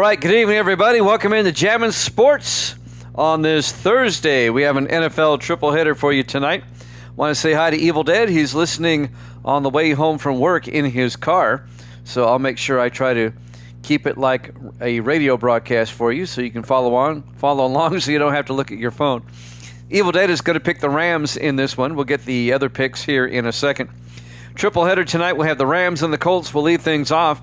right, good evening, everybody. Welcome into Jammin' Sports on this Thursday. We have an NFL triple header for you tonight. Want to say hi to Evil Dead. He's listening on the way home from work in his car, so I'll make sure I try to keep it like a radio broadcast for you so you can follow along so you don't have to look at your phone. Evil Dead is going to pick the Rams in this one. We'll get the other picks here in a second. Triple header tonight. We'll have the Rams and the Colts. We'll lead things off.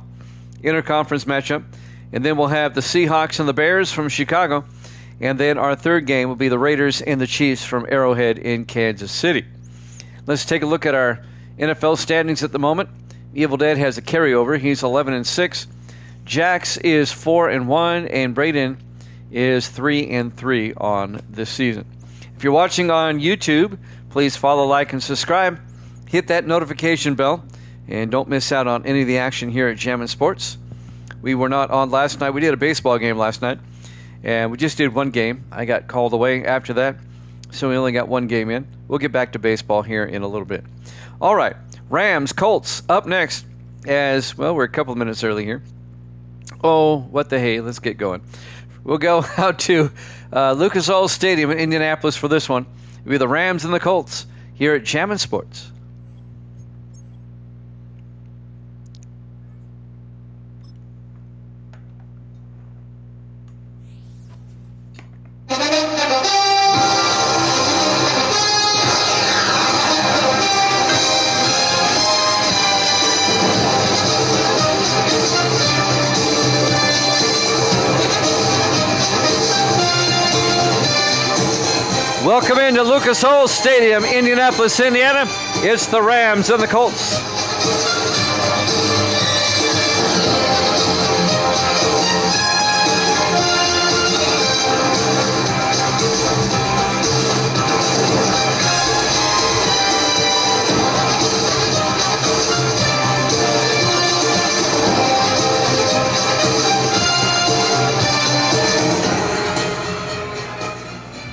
Interconference matchup. And then we'll have the Seahawks and the Bears from Chicago. And then our third game will be the Raiders and the Chiefs from Arrowhead in Kansas City. Let's take a look at our NFL standings at the moment. Evil Dead has a carryover. He's 11-6. Jax is 4-1, and Braden is 3-3 on this season. If you're watching on YouTube, please follow, like, and subscribe. Hit that notification bell, and don't miss out on any of the action here at Jammin' Sports. We were not on last night. We did a baseball game last night, and we just did one game. I got called away after that, so we only got one game in. We'll get back to baseball here in a little bit. All right, Rams, Colts up next as, well, we're a couple of minutes early here. Oh, what the hey, let's get going. We'll go out to Lucas Oil Stadium in Indianapolis for this one. It'll be the Rams and the Colts here at Jammin' Sports. Welcome into Lucas Oil Stadium, Indianapolis, Indiana. It's the Rams and the Colts.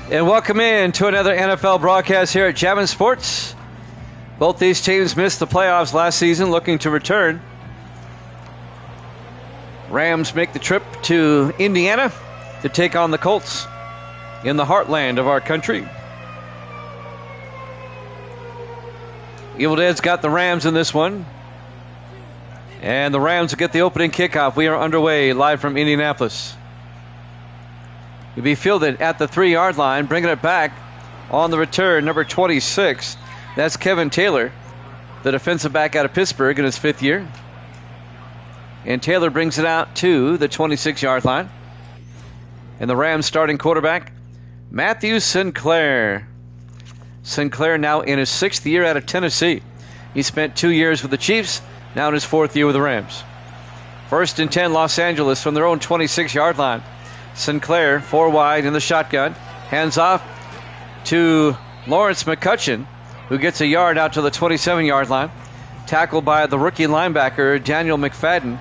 And welcome in to another NFL broadcast here at Jammin' Sports. Both these teams missed the playoffs last season, looking to return. Rams make the trip to Indiana to take on the Colts in the heartland of our country. Evil Dead's got the Rams in this one. And the Rams will get the opening kickoff. We are underway live from Indianapolis. He'll be fielded at the 3-yard line, bringing it back on the return, number 26. That's Kevin Taylor, the defensive back out of Pittsburgh in his 5th year. And Taylor brings it out to the 26-yard line. And the Rams starting quarterback, Matthew Sinclair. Sinclair now in his 6th year out of Tennessee. He spent 2 years with the Chiefs, now in his 4th year with the Rams. 1st and 10, Los Angeles from their own 26-yard line. Sinclair, 4 wide in the shotgun. Hands off to Lawrence McCutcheon, who gets a yard out to the 27-yard line. Tackled by the rookie linebacker, Daniel McFadden,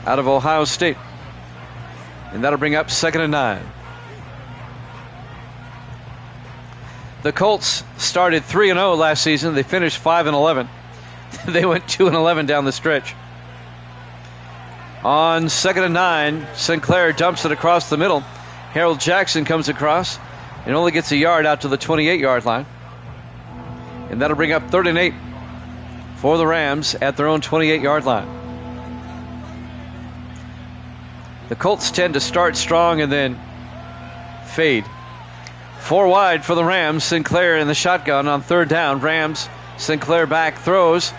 out of Ohio State. And that'll bring up 2nd and 9. The Colts started 3-0 last season. They finished 5-11. They went 2-11 down the stretch. On 2nd and 9, Sinclair dumps it across the middle. Harold Jackson comes across and only gets a yard out to the 28-yard line. And that'll bring up 3rd and 8 for the Rams at their own 28-yard line. The Colts tend to start strong and then fade. 4 wide for the Rams. Sinclair in the shotgun on 3rd down. Rams, Sinclair back, throws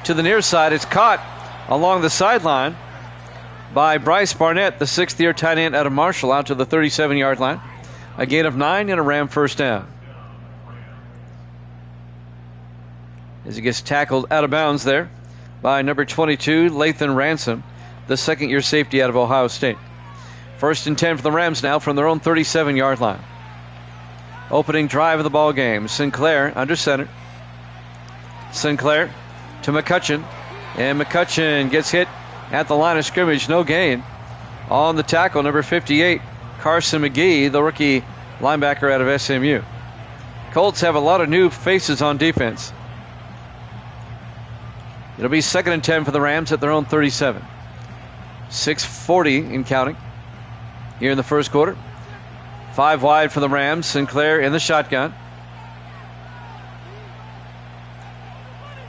to the near side. It's caught along the sideline by Bryce Barnett, the 6th-year tight end out of Marshall, out to the 37-yard line. A gain of 9 and a Ram first down. As he gets tackled out of bounds there by number 22, Lathan Ransom, the 2nd-year safety out of Ohio State. 1st and 10 for the Rams now from their own 37-yard line. Opening drive of the ball game. Sinclair under center. Sinclair to McCutcheon. And McCutcheon gets hit at the line of scrimmage, no gain. On the tackle, number 58, Carson McGee, the rookie linebacker out of SMU. Colts have a lot of new faces on defense. It'll be 2nd and 10 for the Rams at their own 37. 6:40 in counting. here in the first quarter. 5 wide for the Rams. Sinclair in the shotgun.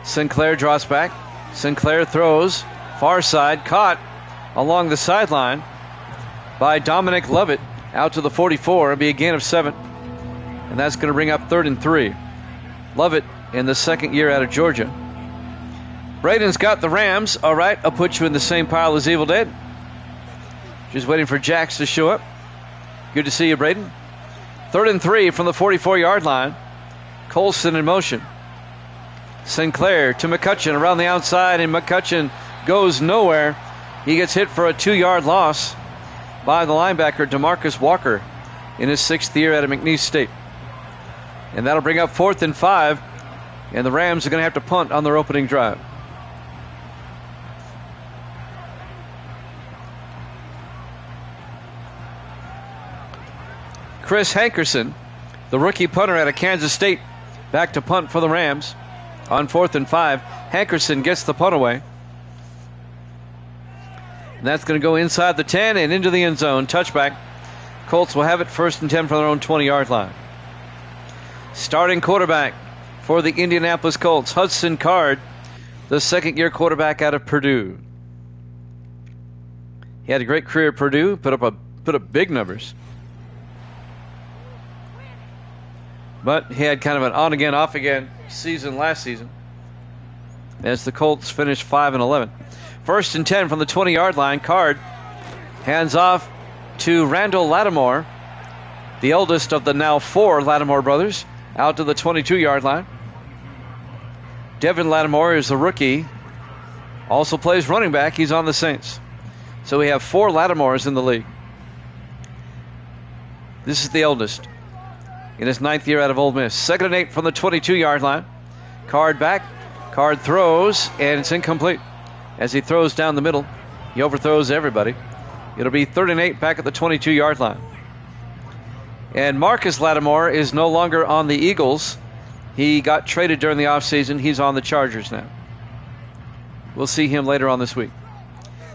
Sinclair draws back. Sinclair throws. Far side. Caught along the sideline by Dominic Lovett out to the 44. It'll be a gain of 7. And that's going to bring up 3rd and 3. Lovett in the second year out of Georgia. Braden's got the Rams. All right, I'll put you in the same pile as Evil Dead. Just waiting for Jax to show up. Good to see you, Braden. 3rd and 3 from the 44-yard line. Colson in motion. Sinclair to McCutcheon around the outside, and McCutcheon goes nowhere. He gets hit for a 2-yard loss by the linebacker, DeMarcus Walker, in his 6th year out of McNeese State. And that'll bring up 4th and 5, and the Rams are going to have to punt on their opening drive. Chris Hankerson, the rookie punter out of Kansas State, back to punt for the Rams on 4th and 5. Hankerson gets the punt away. And that's going to go inside the 10 and into the end zone. Touchback. Colts will have it 1st and 10 from their own 20-yard line. Starting quarterback for the Indianapolis Colts, Hudson Card, the second-year quarterback out of Purdue. He had a great career at Purdue, put up big numbers. But he had kind of an on-again, off-again season last season as the Colts finished 5-11. 1st and 10 from the 20-yard line. Card hands off to Randall Lattimore, the eldest of the now 4 Lattimore brothers, out to the 22-yard line. Devin Lattimore is the rookie, also plays running back. He's on the Saints. So we have 4 Lattimores in the league. This is the eldest in his 9th year out of Ole Miss. 2nd and 8 from the 22-yard line. Card back. Card throws, and it's incomplete. As he throws down the middle, he overthrows everybody. It'll be 3rd and 8 back at the 22-yard line. And Marcus Lattimore is no longer on the Eagles. He got traded during the offseason. He's on the Chargers now. We'll see him later on this week.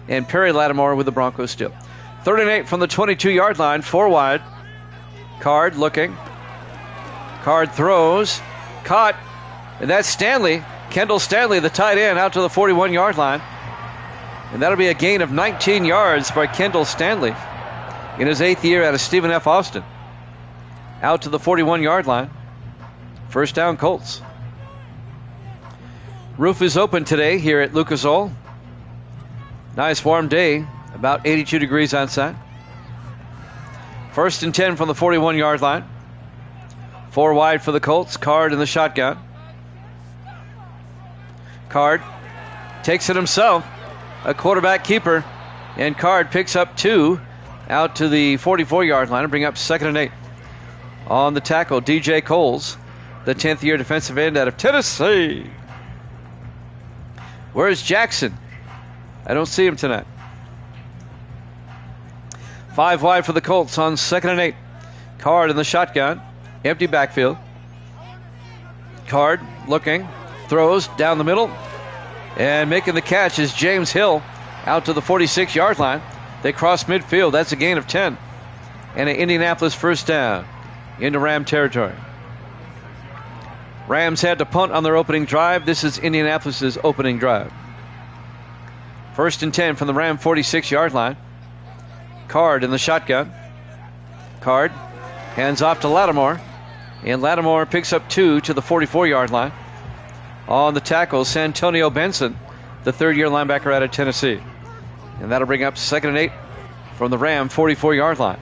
And Perry Lattimore with the Broncos still. 3rd and 8 from the 22-yard line. 4 wide. Card looking. Card throws. Caught. And that's Stanley. Kendall Stanley, the tight end, out to the 41-yard line. And that'll be a gain of 19 yards by Kendall Stanley in his 8th year out of Stephen F. Austin. Out to the 41-yard line. 1st down, Colts. Roof is open today here at Lucas Oil. Nice warm day, about 82 degrees outside. 1st and 10 from the 41-yard line. 4 wide for the Colts. Card in the shotgun. Card takes it himself. A quarterback keeper. And Card picks up 2 out to the 44-yard line and bring up 2nd and 8. On the tackle, DJ Coles, the 10th year defensive end out of Tennessee. Where's Jackson? I don't see him tonight. 5 wide for the Colts on 2nd and 8. Card in the shotgun. Empty backfield. Card looking. Throws down the middle. And making the catch is James Hill out to the 46-yard line. They cross midfield. That's a gain of 10. And an Indianapolis 1st down into Ram territory. Rams had to punt on their opening drive. This is Indianapolis' opening drive. 1st and 10 from the Ram 46-yard line. Card in the shotgun. Card hands off to Lattimore. And Lattimore picks up 2 to the 44-yard line. On the tackle, Santonio Benson, the 3rd-year linebacker out of Tennessee. And that'll bring up 2nd and 8 from the Ram 44-yard line.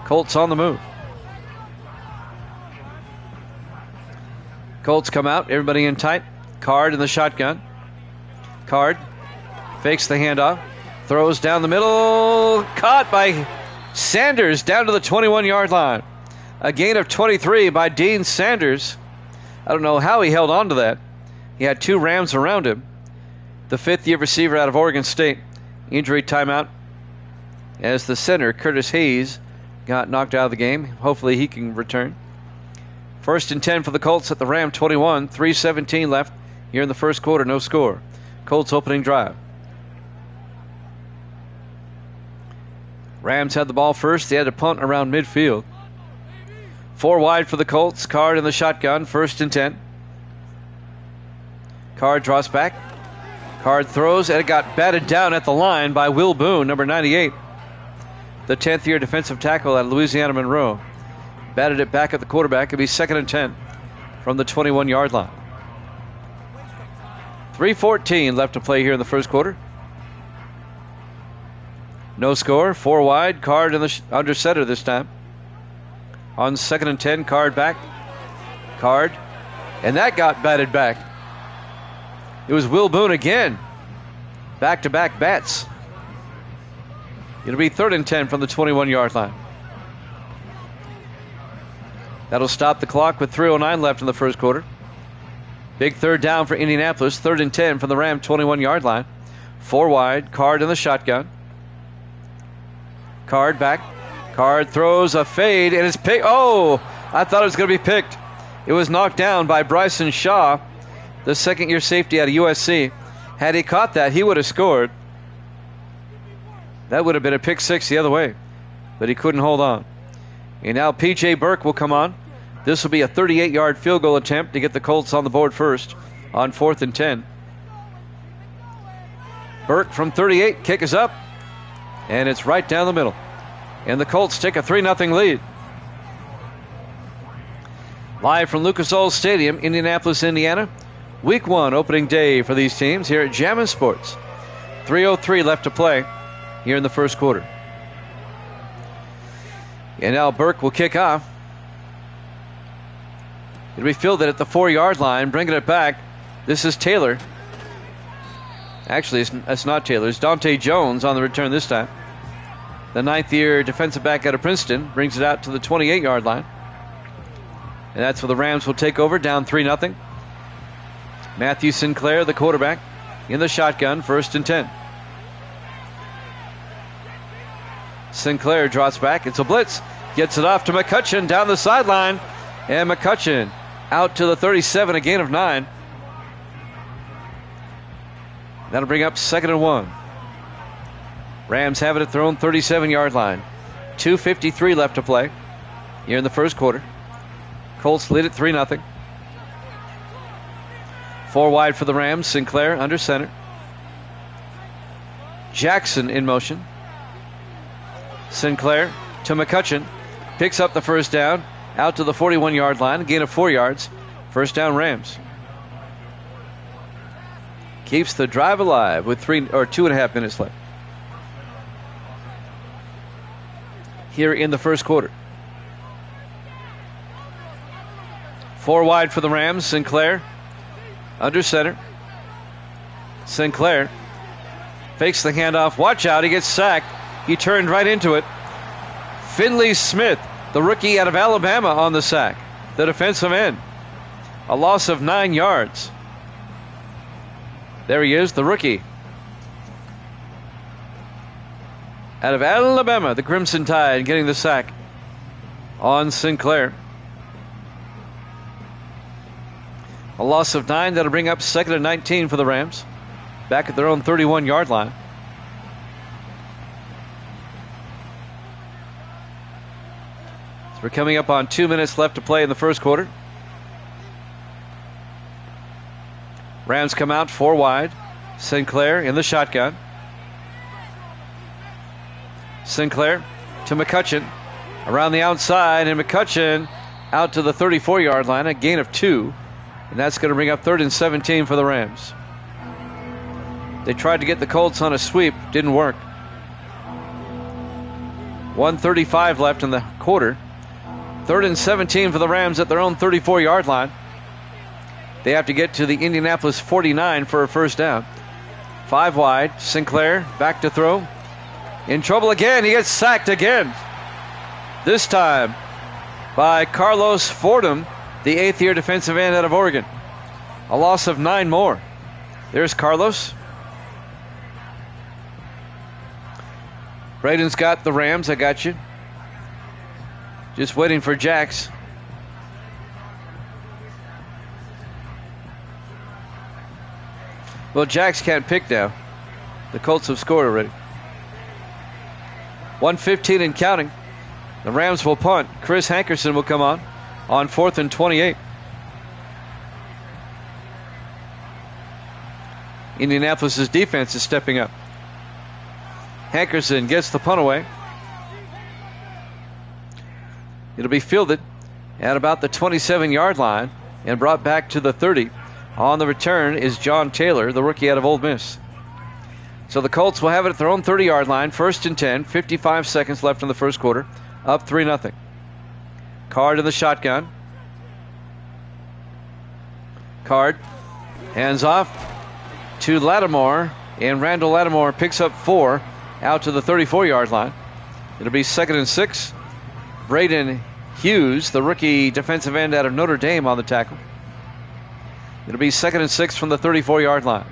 Colts on the move. Colts come out, everybody in tight. Card in the shotgun. Card fakes the handoff. Throws down the middle. Caught by Sanders down to the 21-yard line. A gain of 23 by Dean Sanders. I don't know how he held on to that. He had 2 Rams around him. The 5th-year receiver out of Oregon State. Injury timeout as the center, Curtis Hayes, got knocked out of the game. Hopefully he can return. 1st and 10 for the Colts at the Ram 21. 3:17 left here in the first quarter. No score. Colts opening drive. Rams had the ball first. They had to punt around midfield. 4 wide for the Colts. Card in the shotgun. 1st and 10. Card draws back. Card throws, and it got batted down at the line by Will Boone, number 98. The 10th-year defensive tackle at Louisiana Monroe. Batted it back at the quarterback. It'll be 2nd and 10 from the 21-yard line. 3:14 left to play here in the first quarter. No score. 4 wide. Card in the under center this time. On 2nd and 10, Card back. Card. And that got batted back. It was Will Boone again. Back-to-back bats. It'll be 3rd and 10 from the 21-yard line. That'll stop the clock with 3:09 left in the first quarter. Big 3rd down for Indianapolis. 3rd and 10 from the Ram 21-yard line. 4 wide. Card in the shotgun. Card back. Card throws a fade, and it's picked. Oh, I thought it was going to be picked. It was knocked down by Bryson Shaw, the 2nd-year safety out of USC. Had he caught that, he would have scored. That would have been a pick 6 the other way, but he couldn't hold on. And now P.J. Burke will come on. This will be a 38-yard field goal attempt to get the Colts on the board first on 4th and 10. Burke from 38, kick is up, and it's right down the middle. And the Colts take a 3-0 lead. Live from Lucas Oil Stadium, Indianapolis, Indiana. Week 1 opening day for these teams here at Jammin' Sports. 3:03 left to play here in the first quarter. And now Burke will kick off. It'll be fielded at the 4-yard line, bringing it back. This is Taylor. Actually, it's not Taylor. It's Dante Jones on the return this time. The 9th-year defensive back out of Princeton brings it out to the 28-yard line. And that's where the Rams will take over, down 3-0. Matthew Sinclair, the quarterback, in the shotgun, 1st and 10. Sinclair drops back. It's a blitz. Gets it off to McCutcheon down the sideline. And McCutcheon out to the 37, a gain of 9. That'll bring up 2nd and 1. Rams have it at their own 37-yard line. 2:53 left to play here in the first quarter. Colts lead at 3-0. 4 wide for the Rams. Sinclair under center. Jackson in motion. Sinclair to McCutcheon. Picks up the 1st down. Out to the 41-yard line. A gain of 4 yards. 1st down Rams. Keeps the drive alive with 2.5 minutes left here in the first quarter. 4 wide for the Rams. Sinclair under center. Sinclair fakes the handoff. Watch out, he gets sacked. He turned right into it. Finley Smith, the rookie out of Alabama, on the sack. The defensive end. A loss of 9 yards. There he is, the rookie out of Alabama, the Crimson Tide, getting the sack on Sinclair. A loss of 9. That'll bring up 2nd and 19 for the Rams. Back at their own 31-yard line. So we're coming up on 2 minutes left to play in the first quarter. Rams come out 4 wide. Sinclair in the shotgun. Sinclair to McCutcheon. Around the outside, and McCutcheon out to the 34-yard line. A gain of 2. And that's going to bring up 3rd and 17 for the Rams. They tried to get the Colts on a sweep. Didn't work. 1:35 left in the quarter. 3rd and 17 for the Rams at their own 34-yard line. They have to get to the Indianapolis 49 for a 1st down. 5 wide. Sinclair back to throw. In trouble again. He gets sacked again. This time by Carlos Fordham, the 8th-year defensive end out of Oregon. A loss of 9 more. There's Carlos. Braden's got the Rams. I got you. Just waiting for Jax. Well, Jax can't pick now. The Colts have scored already. 1:15 and counting. The Rams will punt. Chris Hankerson will come on 4th and 28. Indianapolis' defense is stepping up. Hankerson gets the punt away. It'll be fielded at about the 27-yard line and brought back to the 30. On the return is John Taylor, the rookie out of Ole Miss. So the Colts will have it at their own 30-yard line, 1st and 10, 55 seconds left in the first quarter, up 3-0. Card in the shotgun. Card hands off to Lattimore, and Randall Lattimore picks up 4 out to the 34-yard line. It'll be 2nd and 6. Braden Hughes, the rookie defensive end out of Notre Dame, on the tackle. It'll be 2nd and 6 from the 34-yard line.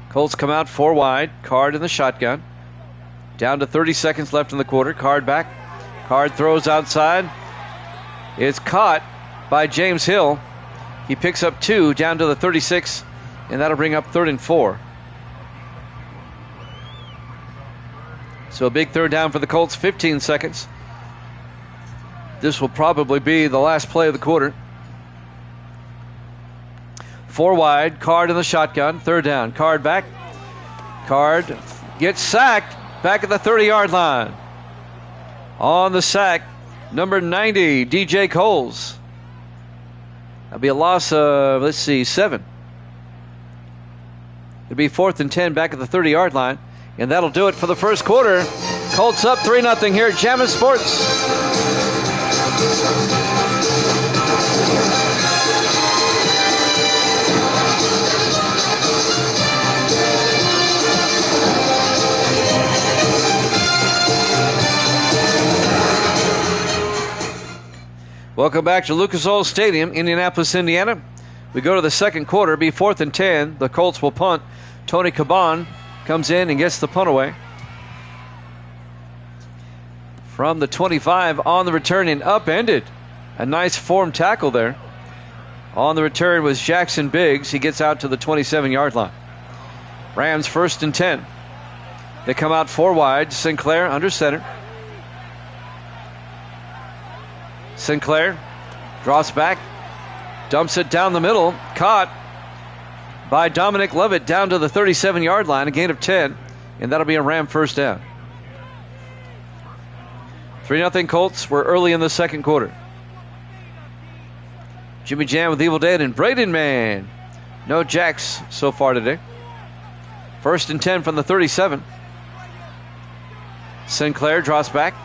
Colts come out 4 wide. Card in the shotgun. Down to 30 seconds left in the quarter. Card back. Card throws outside. It's caught by James Hill. He picks up 2 down to the 36, and that'll bring up 3rd and 4. So a big 3rd down for the Colts, 15 seconds. This will probably be the last play of the quarter. 4 wide, Card in the shotgun, 3rd down. Card back. Card gets sacked back at the 30-yard line. On the sack, number 90, DJ Coles. That'll be a loss of, 7. It'll be 4th and 10 back at the 30-yard line. And that'll do it for the first quarter. Colts up 3-0 here at Jammin' Sports. Welcome back to Lucas Oil Stadium, Indianapolis, Indiana. We go to the second quarter, be 4th and 10. The Colts will punt. Tony Caban comes in and gets the punt away. From the 25 on the return and upended. A nice form tackle there. On the return was Jackson Biggs. He gets out to the 27-yard line. Rams 1st and 10. They come out 4 wide. Sinclair under center. Sinclair drops back, dumps it down the middle, caught by Dominic Lovett down to the 37-yard line, a gain of 10, and that'll be a Ram 1st down. 3-0 Colts. We're early in the second quarter. Jimmy Jam with Evil Dead and Braden Man. No jacks so far today. 1st and 10 from the 37. Sinclair drops back.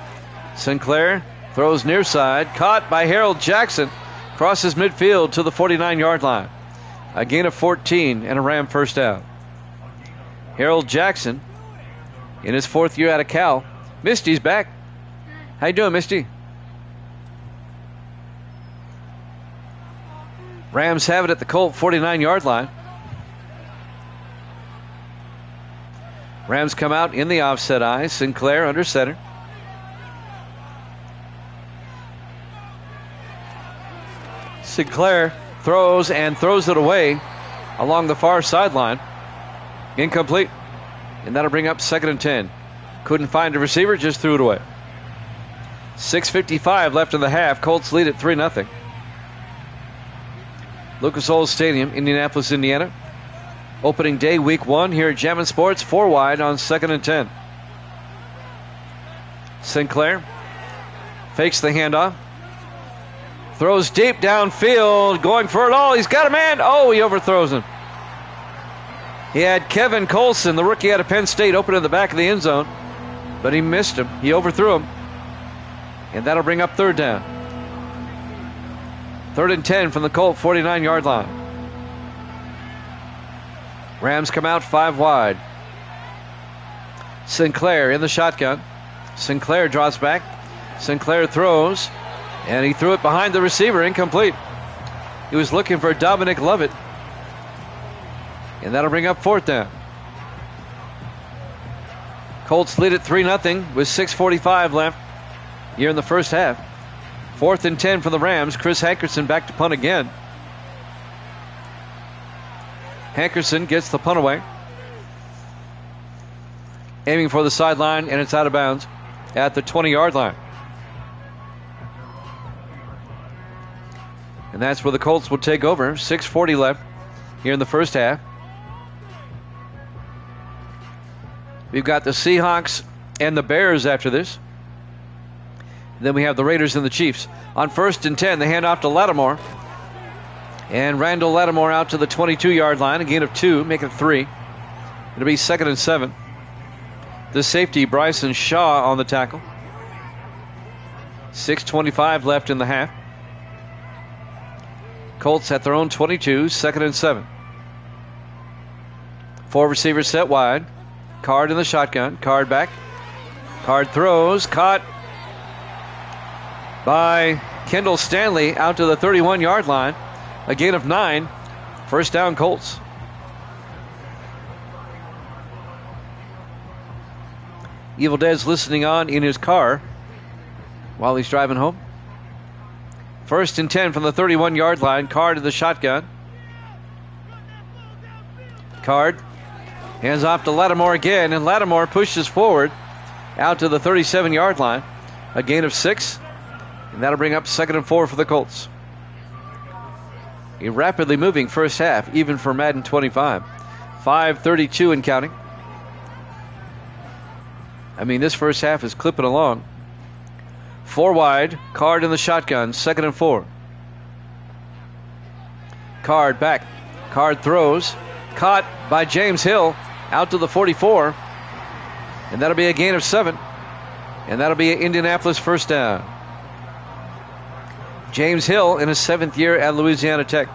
Sinclair throws near side, caught by Harold Jackson, crosses midfield to the 49-yard line. A gain of 14 and a Ram 1st down. Harold Jackson in his 4th year out of Cal. Misty's back. How you doing, Misty? Rams have it at the Colt 49-yard line. Rams come out in the offset eye. Sinclair under center. Sinclair throws it away along the far sideline. Incomplete. And that'll bring up 2nd and 10. Couldn't find a receiver, just threw it away. 6:55 left in the half. Colts lead at 3-0. Lucas Oil Stadium, Indianapolis, Indiana. Opening day, week 1 here at Jammin' Sports. 4 wide on 2nd and 10. Sinclair fakes the handoff. Throws deep downfield, going for it all. He's got a man. Oh, he overthrows him. He had Kevin Colson, the rookie out of Penn State, open in the back of the end zone, but he missed him. He overthrew him. And that'll bring up 3rd down. 3rd and 10 from the Colt 49-yard line. Rams come out 5 wide. Sinclair in the shotgun. Sinclair draws back. Sinclair throws. And he threw it behind the receiver, incomplete. He was looking for Dominic Lovett. And that'll bring up 4th down. Colts lead at 3-0 with 6:45 left here in the first half. 4th and 10 for the Rams. Chris Hankerson back to punt again. Hankerson gets the punt away. aiming for the sideline, and it's out of bounds at the 20-yard line. And that's where the Colts will take over. 6:40 left here in the first half. We've got the Seahawks and the Bears after this. Then we have the Raiders and the Chiefs. On 1st and 10, they hand off to Lattimore. And Randall Lattimore out to the 22-yard line. A gain of 2, make it 3. It'll be 2nd and 7. The safety, Bryson Shaw, on the tackle. 6:25 left in the half. Colts at their own 22, 2nd and 7. 4 receivers set wide. Card in the shotgun. Card back. Card throws. Caught by Kendall Stanley out to the 31-yard line. A gain of 9. First down, Colts. Evil Dead's listening on in his car while he's driving home. 1st and 10 from the 31-yard line. Card in the shotgun. Card hands off to Lattimore again, and Lattimore pushes forward out to the 37-yard line. A gain of 6, and that'll bring up 2nd and 4 for the Colts. A rapidly moving first half, even for Madden 25. 5:32 and counting. I mean, this first half is clipping along. 4 wide, Card in the shotgun, 2nd and 4. Card back. Card throws. Caught by James Hill out to the 44. And that'll be a gain of 7. And that'll be an Indianapolis first down. James Hill in his 7th year at Louisiana Tech.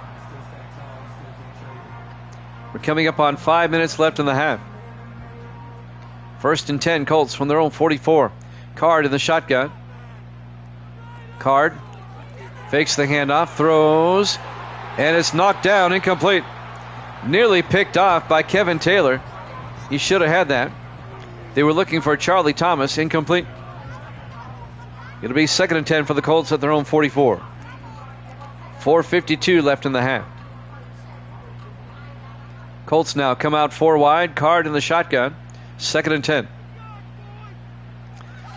We're coming up on 5 minutes left in the half. 1st and 10, Colts from their own 44. Card in the shotgun. Card fakes the handoff, throws, and it's knocked down, incomplete. Nearly picked off by Kevin Taylor. He should have had that. They were looking for Charlie Thomas, incomplete. It'll be 2nd and 10 for the Colts at their own 44. 4:52 left in the half. Colts now come out 4 wide, Card in the shotgun, 2nd and 10.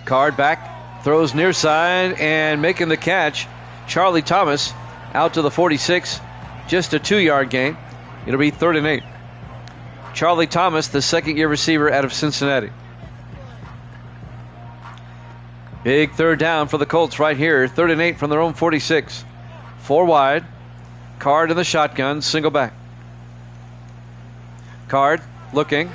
Card back. Throws near side and making the catch. Charlie Thomas out to the 46. Just a 2-yard gain. It'll be 3rd and 8. Charlie Thomas, the 2nd-year receiver out of Cincinnati. Big 3rd down for the Colts right here. 3rd and 8 from their own 46. 4 wide. Card in the shotgun. Single back. Card looking.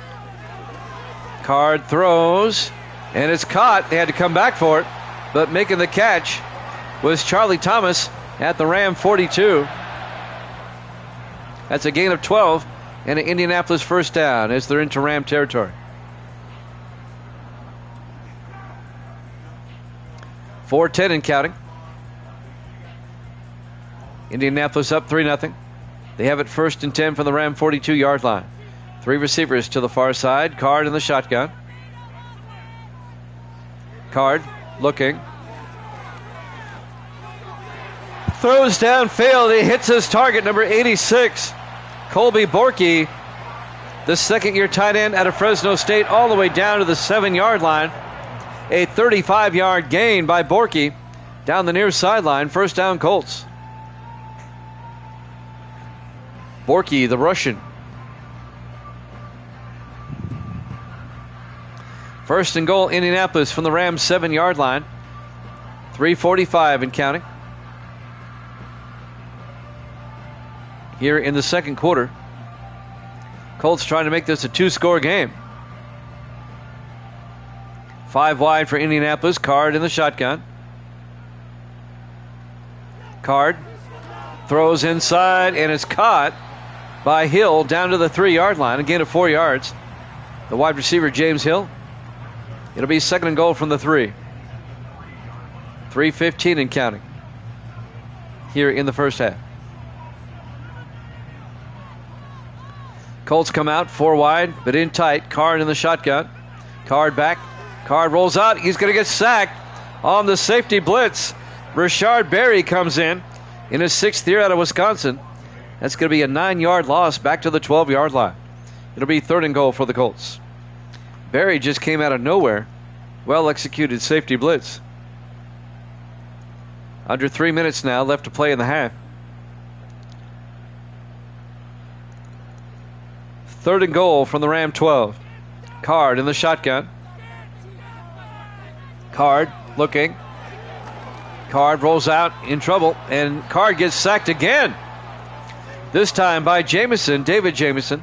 Card throws. And it's caught. They had to come back for it. But making the catch was Charlie Thomas at the Ram 42. That's a gain of 12 and an Indianapolis first down as they're into Ram territory. 4:10 and counting. Indianapolis up 3-0. They have it 1st and 10 from the Ram 42-yard line. 3 receivers to the far side. Card in the shotgun. Card looking. Throws downfield. He hits his target, number 86. Colby Borky, the 2nd-year tight end out of Fresno State, all the way down to the 7-yard line. A 35-yard gain by Borky down the near sideline. First down, Colts. Borky, the Russian. 1st and goal, Indianapolis from the Rams 7-yard line. 3:45 and counting. Here in the second quarter. Colts trying to make this a 2-score game. 5 wide for Indianapolis. Card in the shotgun. Card throws inside, and it's caught by Hill down to the 3-yard line. A gain of 4 yards. The wide receiver, James Hill. It'll be 2nd and goal from the 3. 3:15 and counting here in the first half. Colts come out 4 wide, but in tight. Card in the shotgun. Card back. Card rolls out. He's going to get sacked on the safety blitz. Rashard Berry comes in his 6th year out of Wisconsin. That's going to be a 9-yard loss back to the 12-yard line. It'll be 3rd and goal for the Colts. Barry just came out of nowhere. Well executed safety blitz. Under 3 minutes now left to play in the half. 3rd and goal from the Ram 12. Card in the shotgun. Card looking. Card rolls out in trouble, and Card gets sacked again. This time by Jamison, David Jamison,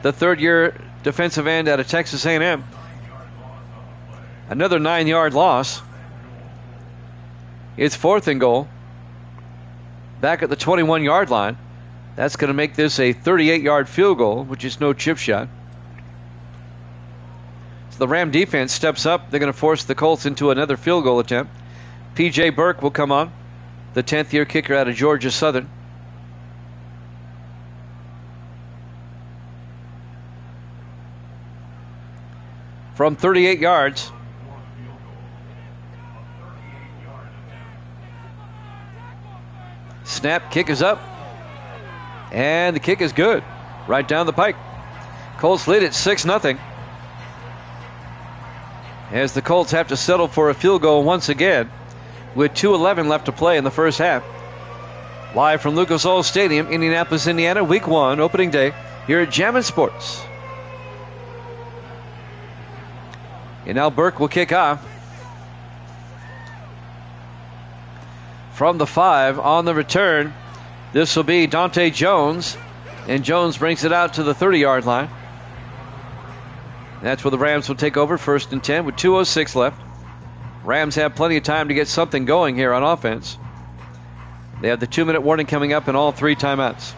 the third-year defensive end out of Texas A&M. Another 9-yard loss. It's 4th and goal. Back at the 21-yard line. That's going to make this a 38-yard field goal, which is no chip shot. So the Ram defense steps up. They're going to force the Colts into another field goal attempt. P.J. Burke will come on, the 10th-year kicker out of Georgia Southern. From 38 yards. Snap, kick is up. And the kick is good. Right down the pike. Colts lead at 6-0. As the Colts have to settle for a field goal once again, with 2:11 left to play in the first half. Live from Lucas Oil Stadium, Indianapolis, Indiana, Week 1, opening day, here at Jammin' Sports. And now Burke will kick off. From the 5 on the return, this will be Dante Jones. And Jones brings it out to the 30-yard line. That's where the Rams will take over, 1st and 10 with 2:06 left. Rams have plenty of time to get something going here on offense. They have the 2-minute warning coming up in all 3 timeouts.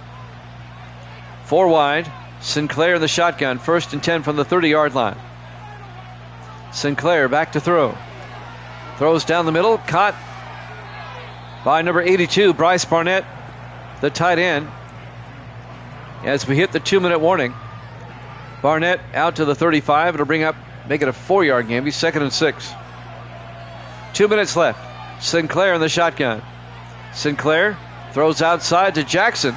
4 wide. Sinclair in the shotgun, 1st and 10 from the 30-yard line. Sinclair back to throw. Throws down the middle, caught by number 82, Bryce Barnett, the tight end. As we hit the 2-minute warning, Barnett out to the 35. It'll make it a 4-yard game. He's 2nd and 6. 2 minutes left. Sinclair in the shotgun. Sinclair throws outside to Jackson.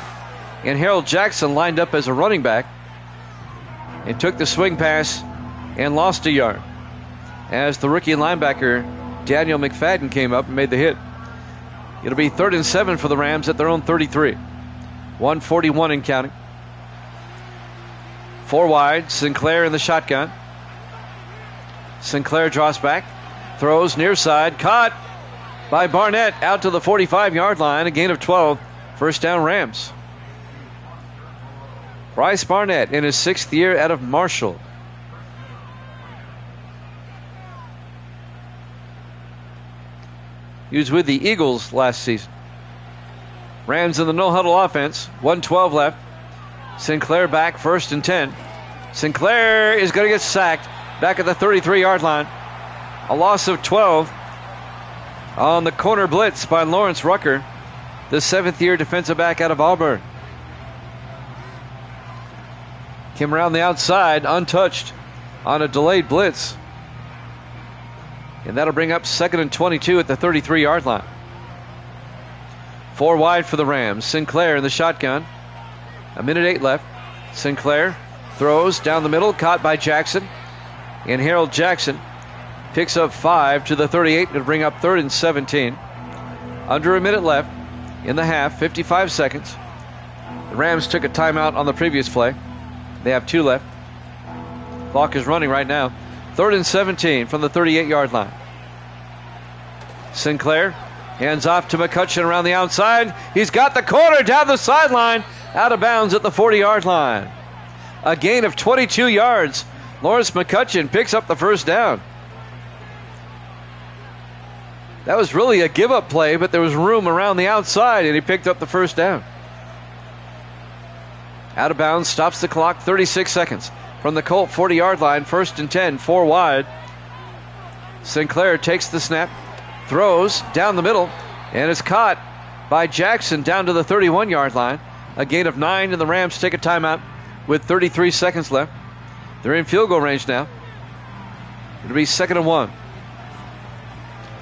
And Harold Jackson lined up as a running back and took the swing pass and lost a yard. As the rookie linebacker Daniel McFadden came up and made the hit. It'll be 3rd and 7 for the Rams at their own 33. 1:41 and counting. 4 wide. Sinclair in the shotgun. Sinclair draws back. Throws near side. Caught by Barnett out to the 45-yard line. A gain of 12. 1st down Rams. Bryce Barnett in his 6th year out of Marshall. He was with the Eagles last season. Rams in the no-huddle offense. 1:12 left. Sinclair back, 1st and 10. Sinclair is going to get sacked back at the 33-yard line. A loss of 12 on the corner blitz by Lawrence Rucker, the 7th-year defensive back out of Auburn. Came around the outside, untouched on a delayed blitz. And that'll bring up 2nd and 22 at the 33-yard line. 4 wide for the Rams. Sinclair in the shotgun. 1:08 left. Sinclair throws down the middle, caught by Jackson. And Harold Jackson picks up 5 to the 38 to bring up 3rd and 17. Under a minute left in the half, 55 seconds. The Rams took a timeout on the previous play. They have 2 left. Clock is running right now. 3rd and 17 from the 38-yard line. Sinclair hands off to McCutcheon around the outside. He's got the corner down the sideline. Out of bounds at the 40-yard line. A gain of 22 yards. Lawrence McCutcheon picks up the 1st down. That was really a give-up play, but there was room around the outside, and he picked up the 1st down. Out of bounds, stops the clock, 36 seconds. From the Colt 40-yard line, 1st and 10, 4 wide. Sinclair takes the snap, throws down the middle, and is caught by Jackson down to the 31-yard line. A gain of 9, and the Rams take a timeout with 33 seconds left. They're in field goal range now. It'll be 2nd and 1.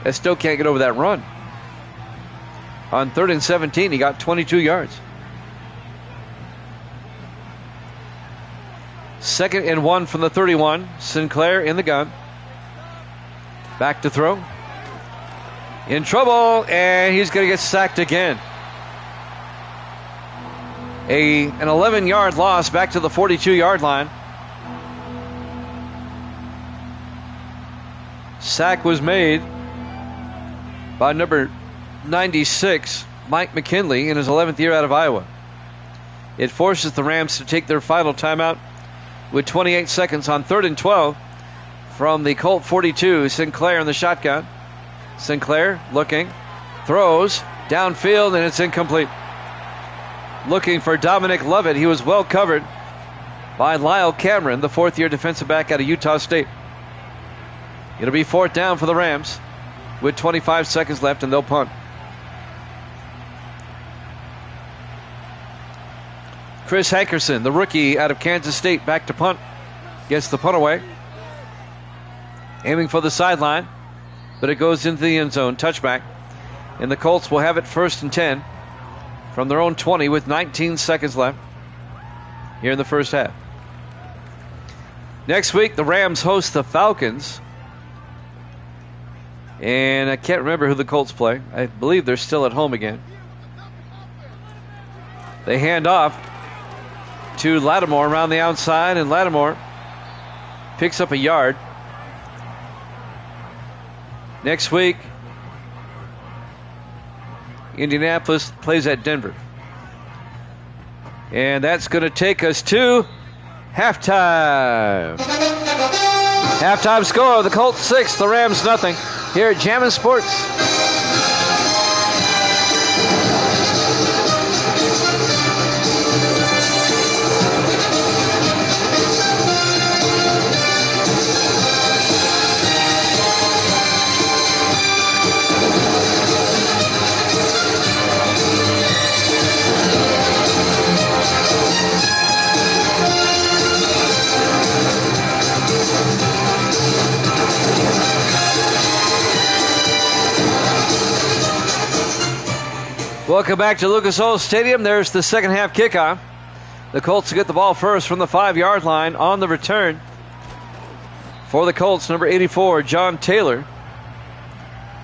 They still can't get over that run. On 3rd and 17, he got 22 yards. 2nd and 1 from the 31. Sinclair in the gun. Back to throw. In trouble, and he's going to get sacked again. An 11-yard loss back to the 42-yard line. Sack was made by number 96, Mike McKinley, in his 11th year out of Iowa. It forces the Rams to take their final timeout with 28 seconds on 3rd and 12 from the Colt 42. Sinclair in the shotgun. Sinclair looking, throws downfield, and it's incomplete. Looking for Dominic Lovett. He was well covered by Lyle Cameron, the 4th-year defensive back out of Utah State. It'll be 4th down for the Rams with 25 seconds left, and they'll punt. Chris Hankerson, the rookie out of Kansas State, back to punt. Gets the punt away. Aiming for the sideline, but it goes into the end zone. Touchback. And the Colts will have it 1st and 10 from their own 20 with 19 seconds left here in the first half. Next week, the Rams host the Falcons. And I can't remember who the Colts play. I believe they're still at home again. They hand off to Lattimore around the outside, and Lattimore picks up a yard. Next week, Indianapolis plays at Denver. And that's going to take us to halftime. Halftime score, the Colts 6, the Rams nothing. Here at Jammin' Sports. Welcome back to Lucas Oil Stadium. There's the second half kickoff. The Colts get the ball first from the 5-yard line on the return. For the Colts, number 84, John Taylor.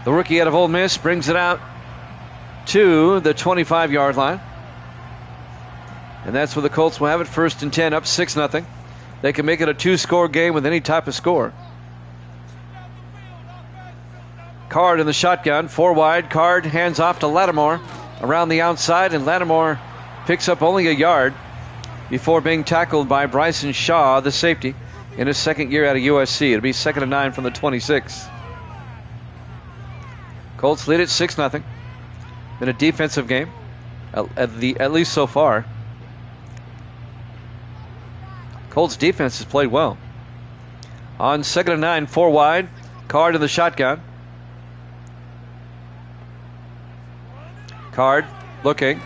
The rookie out of Ole Miss brings it out to the 25-yard line. And that's where the Colts will have it 1st and 10, up 6-0. They can make it a 2-score game with any type of score. Card in the shotgun, 4 wide. Card hands off to Lattimore around the outside, and Lattimore picks up only a yard before being tackled by Bryson Shaw, the safety, in his 2nd year out of USC. It'll be 2nd and 9 from the 26. Colts lead it 6-0. Been a defensive game, at least so far. Colts defense has played well. On 2nd and 9, 4 wide. Card in the shotgun. Card looking.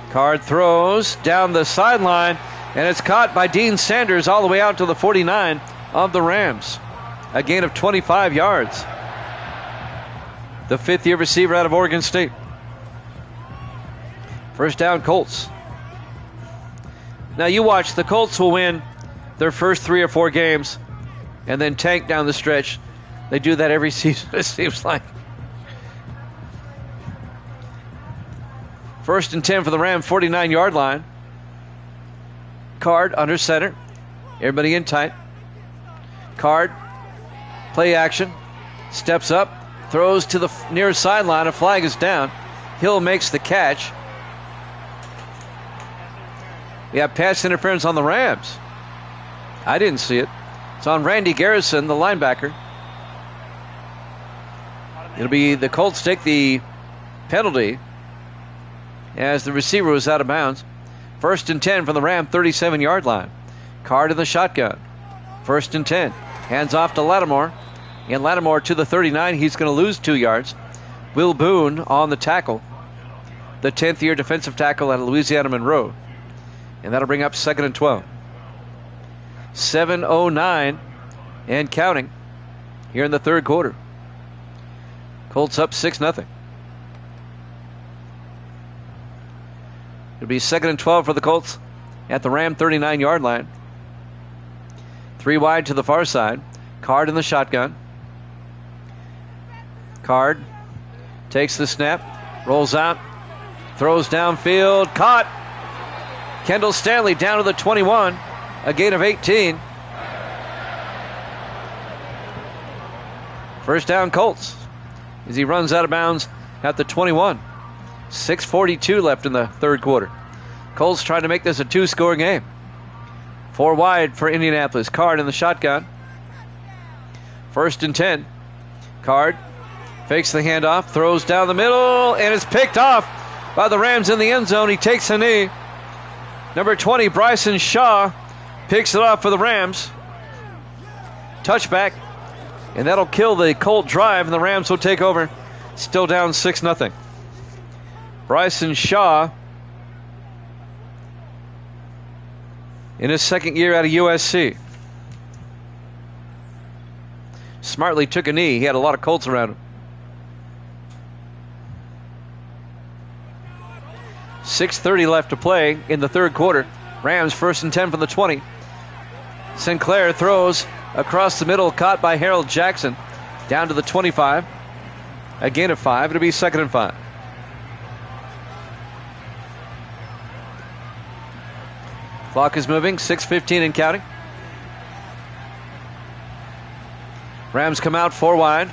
Card throws down the sideline, and it's caught by Dean Sanders all the way out to the 49 of the Rams. A gain of 25 yards. The 5th-year receiver out of Oregon State. 1st down, Colts. Now you watch, the Colts will win their first 3 or 4 games and then tank down the stretch. They do that every season, it seems like. 1st and 10 for the Ram, 49-yard line. Card under center. Everybody in tight. Card, play action. Steps up, throws to the near sideline. A flag is down. Hill makes the catch. We have pass interference on the Rams. I didn't see it. It's on Randy Garrison, the linebacker. It'll be the Colts take the penalty as the receiver was out of bounds. 1st and 10 from the Ram 37-yard line. Card in the shotgun. 1st and 10. Hands off to Lattimore. And Lattimore to the 39. He's going to lose 2 yards. Will Boone on the tackle. The 10th-year defensive tackle out of Louisiana Monroe. And that'll bring up 2nd and 12. 7:09 and counting here in the 3rd quarter. Colts up 6-0. It'll be 2nd and 12 for the Colts at the Ram 39-yard line. 3 wide to the far side. Card in the shotgun. Card takes the snap, rolls out, throws downfield, caught. Kendall Stanley down to the 21, a gain of 18. First down Colts as he runs out of bounds at the 21. 6:42 left in the third quarter. Colts trying to make this a 2-score game. 4 wide for Indianapolis. Card in the shotgun. 1st and 10. Card fakes the handoff, throws down the middle, and is picked off by the Rams in the end zone. He takes a knee. Number 20, Bryson Shaw, picks it off for the Rams. Touchback, and that'll kill the Colt drive, and the Rams will take over. Still down 6-0. Bryson Shaw, in his second year out of USC. Smartly took a knee. He had a lot of Colts around him. 6:30 left to play in the third quarter. Rams 1st and 10 from the 20. Sinclair throws across the middle, caught by Harold Jackson. Down to the 25. A gain of 5. It'll be 2nd and 5. Clock is moving. 6:15 and counting. Rams come out 4 wide.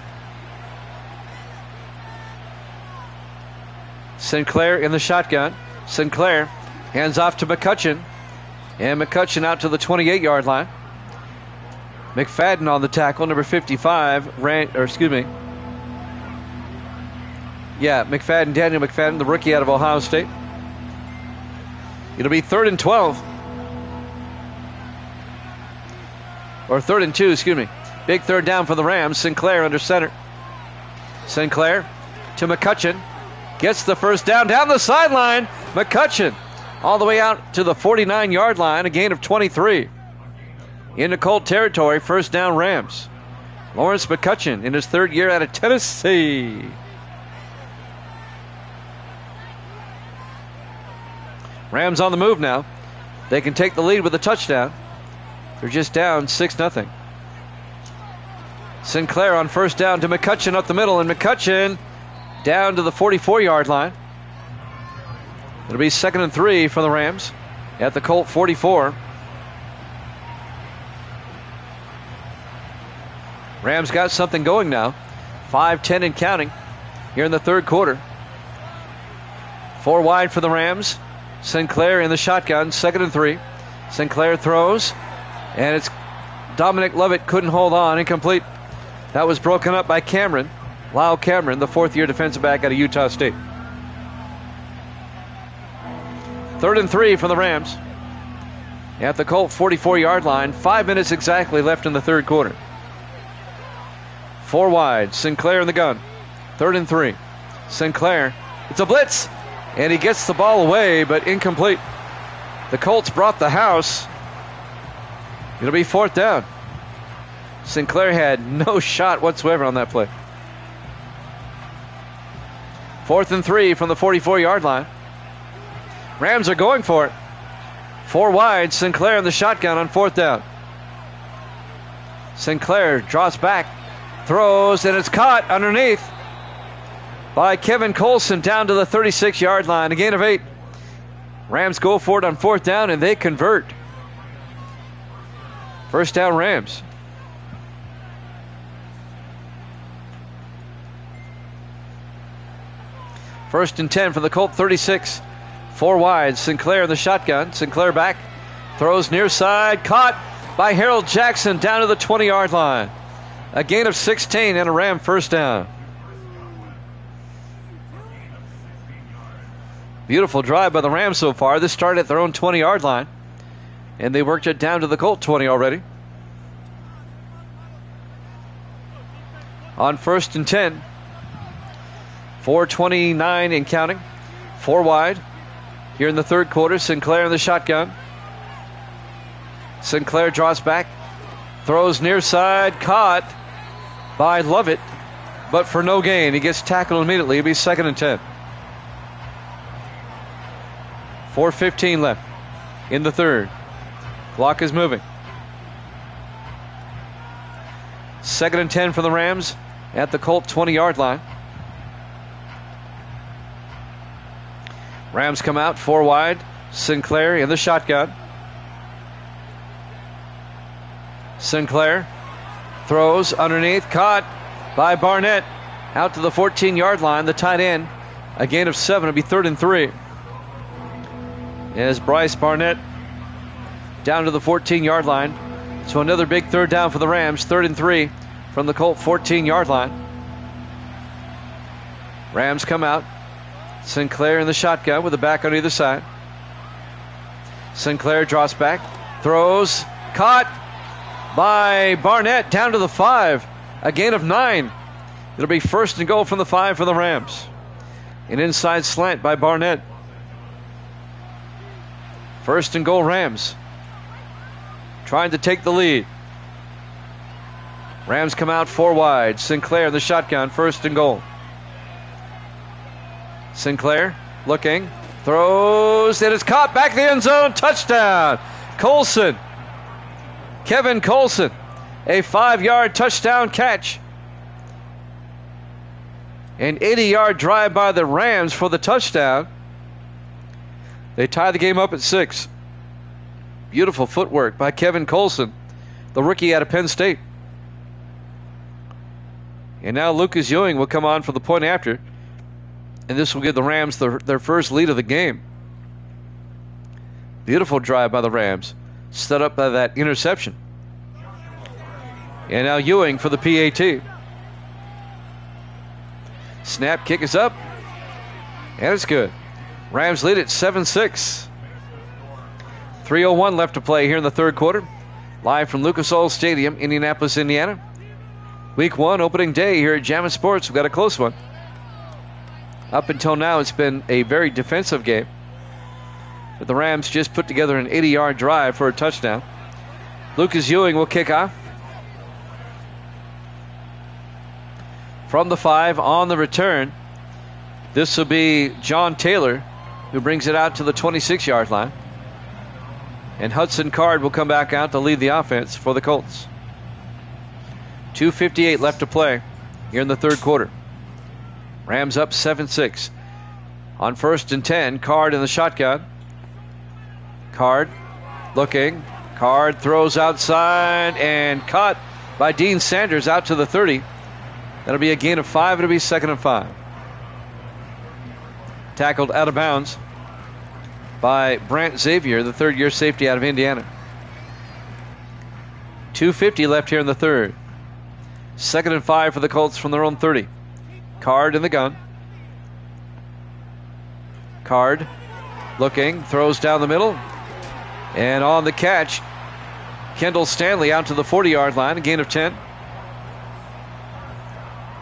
Sinclair in the shotgun. Sinclair hands off to McCutcheon. And McCutcheon out to the 28-yard line. McFadden on the tackle, number 55. McFadden, Daniel McFadden, the rookie out of Ohio State. It'll be 3rd and 12. Or 3rd and 2, excuse me. Big third down for the Rams. Sinclair under center. Sinclair to McCutcheon. Gets the first down the sideline. McCutcheon all the way out to the 49-yard line. A gain of 23. Into Colt territory. First down Rams. Lawrence McCutcheon in his 3rd year out of Tennessee. Rams on the move now. They can take the lead with a touchdown. They're just down 6-0. Sinclair on first down to McCutcheon up the middle, and McCutcheon down to the 44-yard line. It'll be 2nd and 3 for the Rams at the Colt 44. Rams got something going now. 5:10 and counting here in the third quarter. 4 wide for the Rams. Sinclair in the shotgun, 2nd and 3. Sinclair throws, and it's Dominic Lovett couldn't hold on, incomplete. That was broken up by Cameron, Lyle Cameron, the 4th-year defensive back out of Utah State. 3rd and 3 for the Rams at the Colt 44-yard line. 5 minutes exactly left in the third quarter. 4 wide, Sinclair in the gun. 3rd and 3. Sinclair, it's a blitz, and he gets the ball away, but incomplete. The Colts brought the house. It'll be 4th down. Sinclair had no shot whatsoever on that play. 4th and 3 from the 44-yard line. Rams are going for it. 4 wide, Sinclair in the shotgun on 4th down. Sinclair draws back, throws, and it's caught underneath by Kevin Colson down to the 36-yard line. A gain of 8. Rams go for it on 4th down, and they convert. First down Rams. First and 10 from the Colt 36. 4 wide. Sinclair in the shotgun. Sinclair back. Throws near side. Caught by Harold Jackson down to the 20-yard line. A gain of 16 and a Ram first down. Beautiful drive by the Rams so far. This started at their own 20-yard line, and they worked it down to the Colt 20 already. On 1st and 10. 4:29 and counting. 4 wide. Here in the third quarter, Sinclair in the shotgun. Sinclair draws back. Throws near side. Caught by Lovett, but for no gain. He gets tackled immediately. It'll be 2nd and 10. 4:15 left in the third. Clock is moving. 2nd and 10 for the Rams at the Colt 20-yard line. Rams come out 4 wide. Sinclair in the shotgun. Sinclair throws underneath, caught by Barnett out to the 14-yard line, the tight end. A gain of 7. It'll be 3rd and 3. As Bryce Barnett down to the 14-yard line. So another big 3rd down for the Rams. 3rd and 3 from the Colt 14-yard line. Rams come out. Sinclair in the shotgun with the back on either side. Sinclair drops back, throws, caught by Barnett down to the 5. A gain of 9. It'll be 1st and goal from the 5 for the Rams. An inside slant by Barnett. 1st and goal Rams. Trying to take the lead. Rams come out 4 wide. Sinclair in the shotgun, 1st and goal. Sinclair looking, throws, it is caught back in the end zone, touchdown. Colson, Kevin Colson, a 5-yard touchdown catch. An 80-yard drive by the Rams for the touchdown. They tie the game up at 6. Beautiful footwork by Kevin Colson, the rookie out of Penn State. And now Lucas Ewing will come on for the point after. And this will give the Rams their first lead of the game. Beautiful drive by the Rams, set up by that interception. And now Ewing for the PAT. Snap, kick is up, and it's good. Rams lead at 7-6. 3:01 left to play here in the 3rd quarter. Live from Lucas Oil Stadium, Indianapolis, Indiana. Week 1, opening day here at Jammin' Sports. We've got a close one. Up until now, it's been a very defensive game. But the Rams just put together an 80-yard drive for a touchdown. Lucas Ewing will kick off. From the 5 on the return, this will be John Taylor, who brings it out to the 26-yard line. And Hudson Card will come back out to lead the offense for the Colts. 2:58 left to play here in the 3rd quarter. Rams up 7-6. On 1st and 10, Card in the shotgun. Card looking. Card throws outside and caught by Dean Sanders out to the 30. That'll be a gain of 5. It'll be 2nd and 5. Tackled out of bounds by Brant Xavier, the 3rd-year safety out of Indiana. 2:50 left here in the 3rd. 2nd and 5 for the Colts from their own 30. Card in the gun. Card looking, throws down the middle. And on the catch, Kendall Stanley out to the 40-yard line, a gain of 10.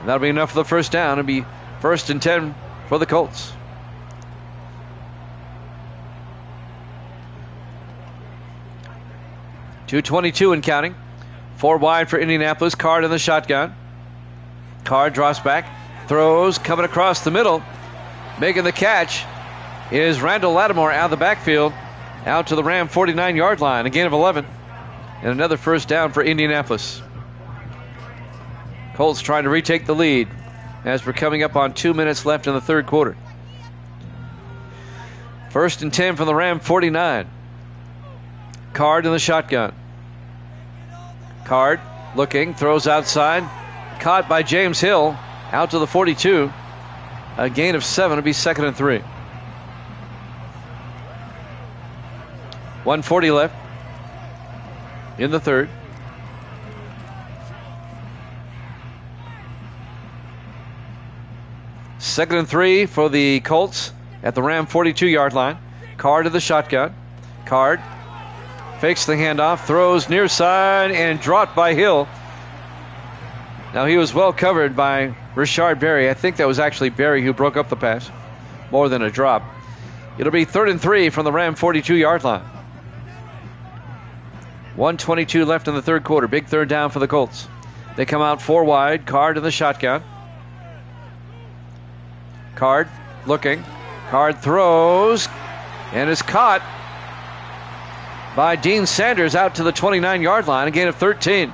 And that'll be enough for the first down. It'll be 1st and 10 for the Colts. .222 and counting. 4 wide for Indianapolis. Card in the shotgun. Card drops back. Throws, coming across the middle. Making the catch is Randall Lattimore out of the backfield. Out to the Ram 49-yard line. A gain of 11. And another first down for Indianapolis. Colts trying to retake the lead as we're coming up on 2 minutes left in the 3rd quarter. 1st and 10 from the Ram 49. Card in the shotgun. Card looking, throws outside. Caught by James Hill. Out to the 42. A gain of 7. It'll be 2nd and 3. 1:40 left in the 3rd. Second and 3 for the Colts at the Ram 42-yard line. Card to the shotgun. Card fakes the handoff, throws near side, and dropped by Hill. Now he was well covered by Rashard Berry. I think that was actually Berry who broke up the pass, more than a drop. It'll be 3rd and 3 from the Ram 42-yard line. 1:22 left in the 3rd quarter. Big 3rd down for the Colts. They come out 4 wide. Card in the shotgun. Card looking. Card throws and is caught by Dean Sanders out to the 29-yard line. A gain of 13.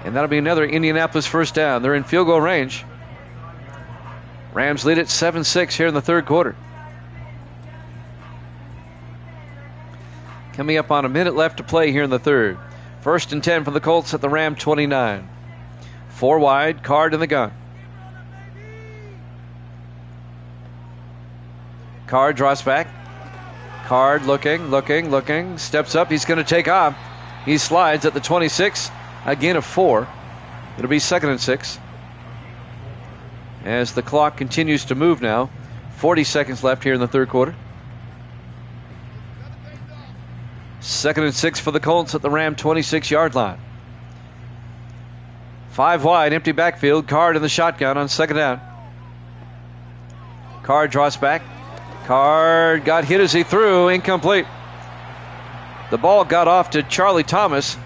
And that'll be another Indianapolis first down. They're in field goal range. Rams lead it 7-6 here in the third quarter. Coming up on a minute left to play here in the third. 1st and 10 from the Colts at the Ram 29. 4 wide, Card in the gun. Card draws back. Card looking, steps up. He's going to take off. He slides at the 26. A gain of 4. It'll be 2nd and 6. As the clock continues to move now. 40 seconds left here in the third quarter. 2nd and 6 for the Colts at the Ram 26-yard line. 5 wide, empty backfield. Card in the shotgun on 2nd down. Card draws back. Card got hit as he threw. Incomplete. The ball got off to Charlie Thomas,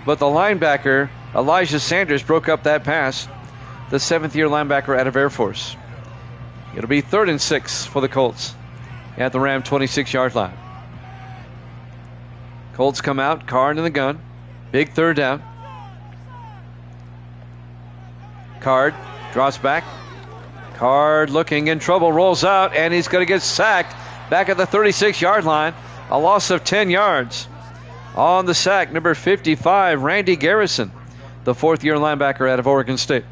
but the linebacker, Elijah Sanders, broke up that pass. The 7th-year linebacker out of Air Force. It'll be 3rd and 6 for the Colts at the Ram 26-yard line. Colts come out, Card in the gun. Big 3rd down. Card draws back. Card looking in trouble, rolls out, and he's going to get sacked back at the 36-yard line. A loss of 10 yards. On the sack, number 55, Randy Garrison, the 4th-year linebacker out of Oregon State.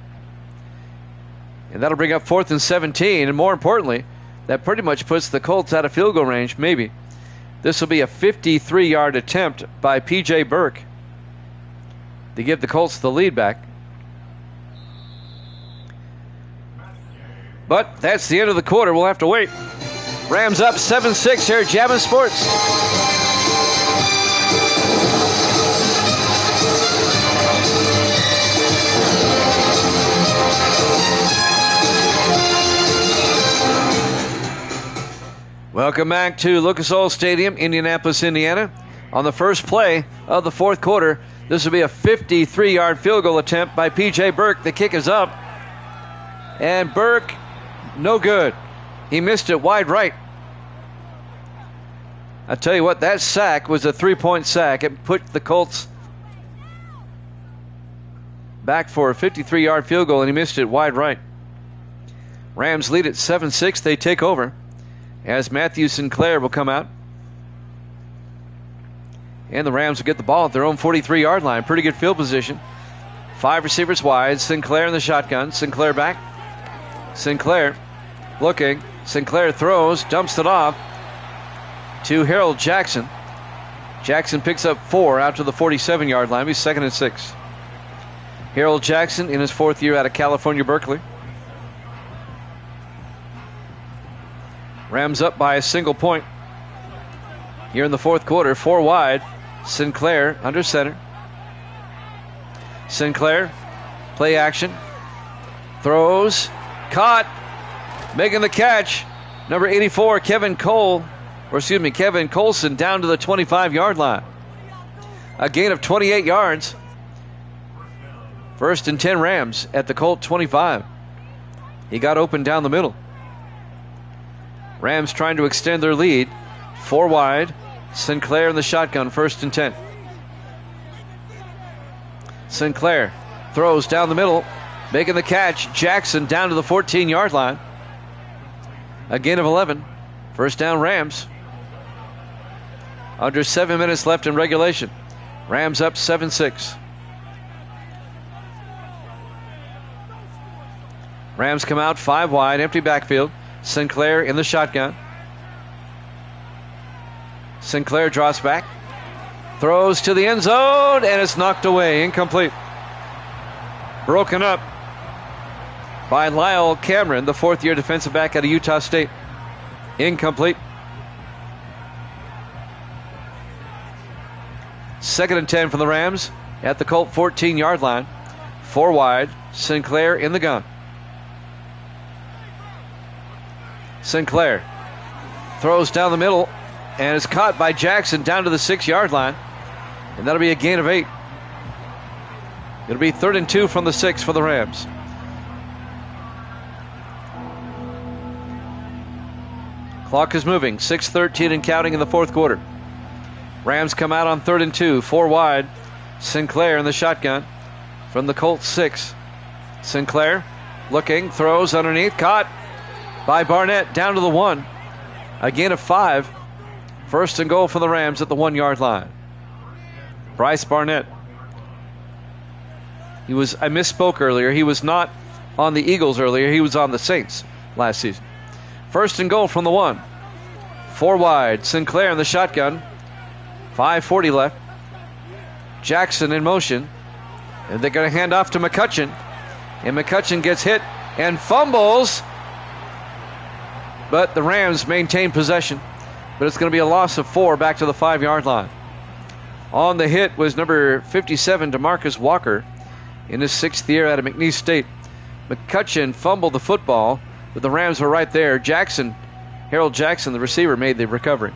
And that'll bring up 4th and 17, and more importantly, that pretty much puts the Colts out of field goal range, maybe. This will be a 53-yard attempt by P.J. Burke to give the Colts the lead back. But that's the end of the quarter. We'll have to wait. Rams up 7-6 here at Jammin' Sports. Welcome back to Lucas Oil Stadium, Indianapolis, Indiana. On the first play of the fourth quarter, this will be a 53-yard field goal attempt by P.J. Burke. The kick is up. And Burke, no good. He missed it wide right. I tell you what, that sack was a 3-point sack. It put the Colts back for a 53-yard field goal, and he missed it wide right. Rams lead at 7-6. They take over as Matthew Sinclair will come out. And the Rams will get the ball at their own 43-yard line. Pretty good field position. 5 receivers wide. Sinclair in the shotgun. Sinclair back. Sinclair looking. Sinclair throws, dumps it off to Harold Jackson. Jackson picks up 4 out to the 47-yard line. He's 2nd and 6. Harold Jackson in his 4th year out of California, Berkeley. Rams up by a single point here in the fourth quarter. 4 wide. Sinclair under center. Sinclair, play action. Throws. Caught. Making the catch. Number 84, Kevin Colson down to the 25-yard line. A gain of 28 yards. 1st and 10 Rams at the Colt 25. He got open down the middle. Rams trying to extend their lead. 4 wide. Sinclair in the shotgun, 1st and 10. Sinclair throws down the middle, making the catch. Jackson down to the 14-yard line. A gain of 11. 1st down Rams. Under 7 minutes left in regulation. Rams up 7-6. Rams come out 5 wide, empty backfield. Sinclair in the shotgun. Sinclair draws back. Throws to the end zone, and it's knocked away. Incomplete. Broken up by Lyle Cameron, the 4th-year defensive back out of Utah State. Incomplete. 2nd and 10 for the Rams at the Colt 14-yard line. 4 wide. Sinclair in the gun. Sinclair throws down the middle and is caught by Jackson down to the 6-yard line. And that'll be a gain of 8. It'll be 3rd and 2 from the 6 for the Rams. Clock is moving. 6:13 and counting in the fourth quarter. Rams come out on 3rd and 2. 4 wide. Sinclair in the shotgun. from the Colts 6. Sinclair looking, throws underneath, caught by Barnett down to the 1. A gain of 5. First and goal for the Rams at the 1-yard line. Bryce Barnett. I misspoke earlier. He was not on the Eagles earlier. He was on the Saints last season. First and goal from the 1. 4 wide. Sinclair in the shotgun. 5:40 left. Jackson in motion. And they're going to hand off to McCutcheon. And McCutcheon gets hit and fumbles. But the Rams maintain possession. But it's going to be a loss of 4 back to the 5-yard line. On the hit was number 57, DeMarcus Walker, in his 6th year out of McNeese State. McCutcheon fumbled the football, but the Rams were right there. Harold Jackson, the receiver, made the recovery.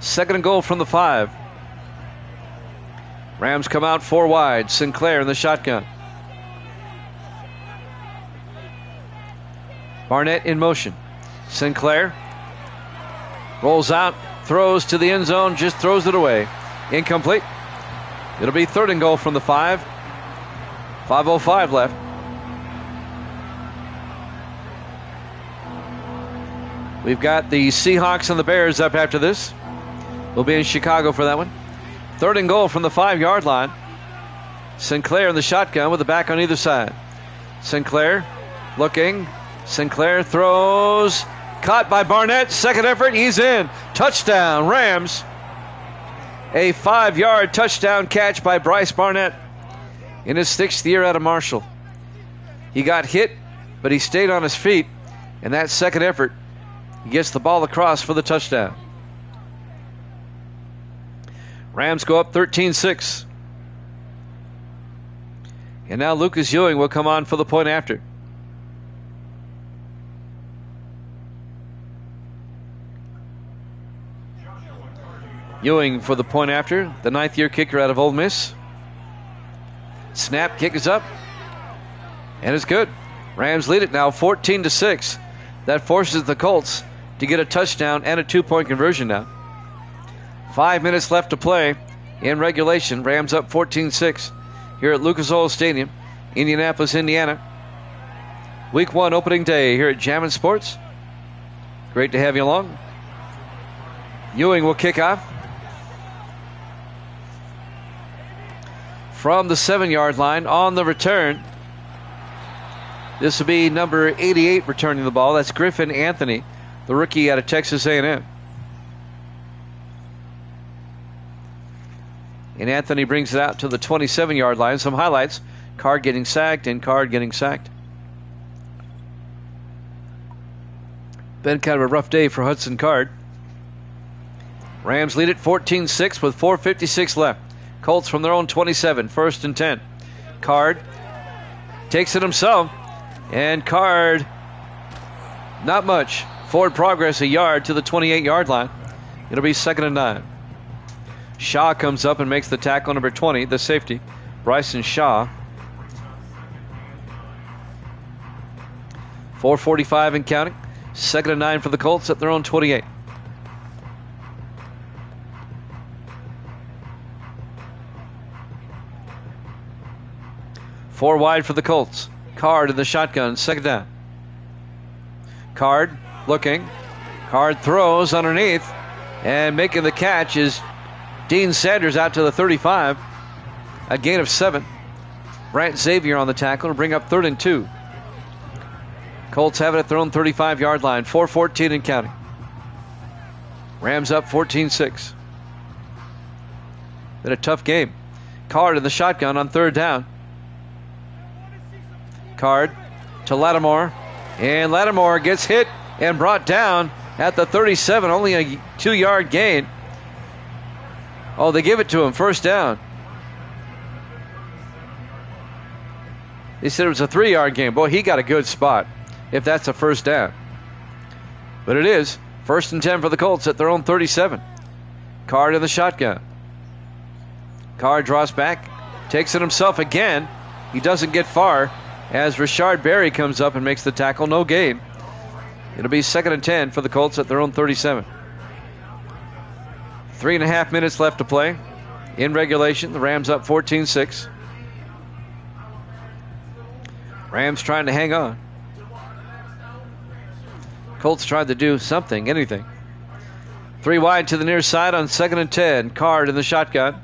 Second and goal from the 5. Rams come out 4 wide. Sinclair in the shotgun. Barnett in motion. Sinclair rolls out, throws to the end zone, just throws it away. Incomplete. It'll be third and goal from the 5. 5:05 left. We've got the Seahawks and the Bears up after this. We'll be in Chicago for that one. Third and goal from the 5-yard line. Sinclair in the shotgun with the back on either side. Sinclair looking. Sinclair throws. Caught by Barnett. Second effort. He's in. Touchdown, Rams. A 5-yard touchdown catch by Bryce Barnett in his 6th year out of Marshall. He got hit, but he stayed on his feet. And that second effort, he gets the ball across for the touchdown. Rams go up 13-6. And now Lucas Ewing will come on for the point after. Ewing for the point after, the 9th-year kicker out of Ole Miss. Snap, kick is up, and it's good. Rams lead it now 14-6. That forces the Colts to get a touchdown and a 2-point conversion now. 5 minutes left to play in regulation. Rams up 14-6 here at Lucas Oil Stadium, Indianapolis, Indiana. Week 1 opening day here at Jammin' Sports. Great to have you along. Ewing will kick off from the 7-yard line on the return. This will be number 88 returning the ball. That's Griffin Anthony, the rookie out of Texas A&M. And Anthony brings it out to the 27-yard line. Some highlights. Card getting sacked and Card getting sacked. Been kind of a rough day for Hudson Card. Rams lead it 14-6 with 4:56 left. Colts from their own 27, 1st and 10. Card takes it himself. And Card, not much. Forward progress a yard to the 28-yard line. It'll be 2nd and 9. Shaw comes up and makes the tackle, number 20, the safety, Bryson Shaw. 4:45 and counting. 2nd and 9 for the Colts at their own 28. Four wide for the Colts. Card in the shotgun, 2nd down. Card looking. Card throws underneath. And making the catch is Dean Sanders out to the 35. A gain of 7. Brant Xavier on the tackle to bring up 3rd and 2. Colts have it at their own 35-yard line. 4:14 and counting. Rams up 14-6. Been a tough game. Card in the shotgun on 3rd down. Card to Lattimore. And Lattimore gets hit and brought down at the 37. Only a 2-yard gain. Oh, they give it to him. 1st down. They said it was a 3-yard gain. Boy, he got a good spot if that's a 1st down. But it is. 1st and 10 for the Colts at their own 37. Card in the shotgun. Card draws back. Takes it himself again. He doesn't get far as Rashard Berry comes up and makes the tackle. No gain. It'll be 2nd and 10 for the Colts at their own 37. 3.5 minutes left to play in regulation. The Rams up 14-6. Rams trying to hang on. Colts tried to do something, anything. 3 wide to the near side on 2nd and 10. Card in the shotgun.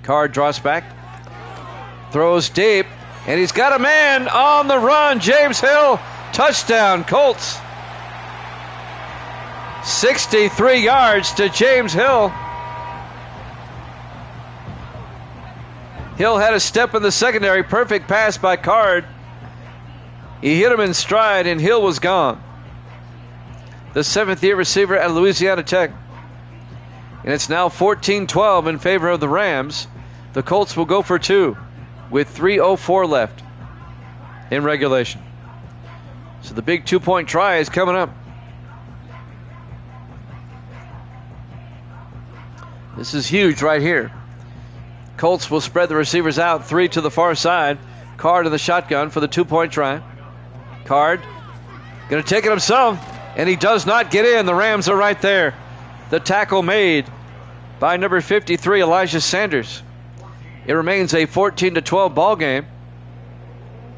Card draws back. Throws deep. And he's got a man on the run. James Hill. Touchdown, Colts. 63 yards to James Hill. Hill had a step in the secondary. Perfect pass by Card. He hit him in stride, and Hill was gone. The 7th-year receiver at Louisiana Tech. And it's now 14-12 in favor of the Rams. The Colts will go for 2 with 3:04 left in regulation. So the big 2-point try is coming up. This is huge right here. Colts will spread the receivers out, 3 to the far side. Card in the shotgun for the 2-point try. Card going to take it himself, and he does not get in. The Rams are right there. The tackle made by number 53, Elijah Sanders. It remains a 14-12 ball game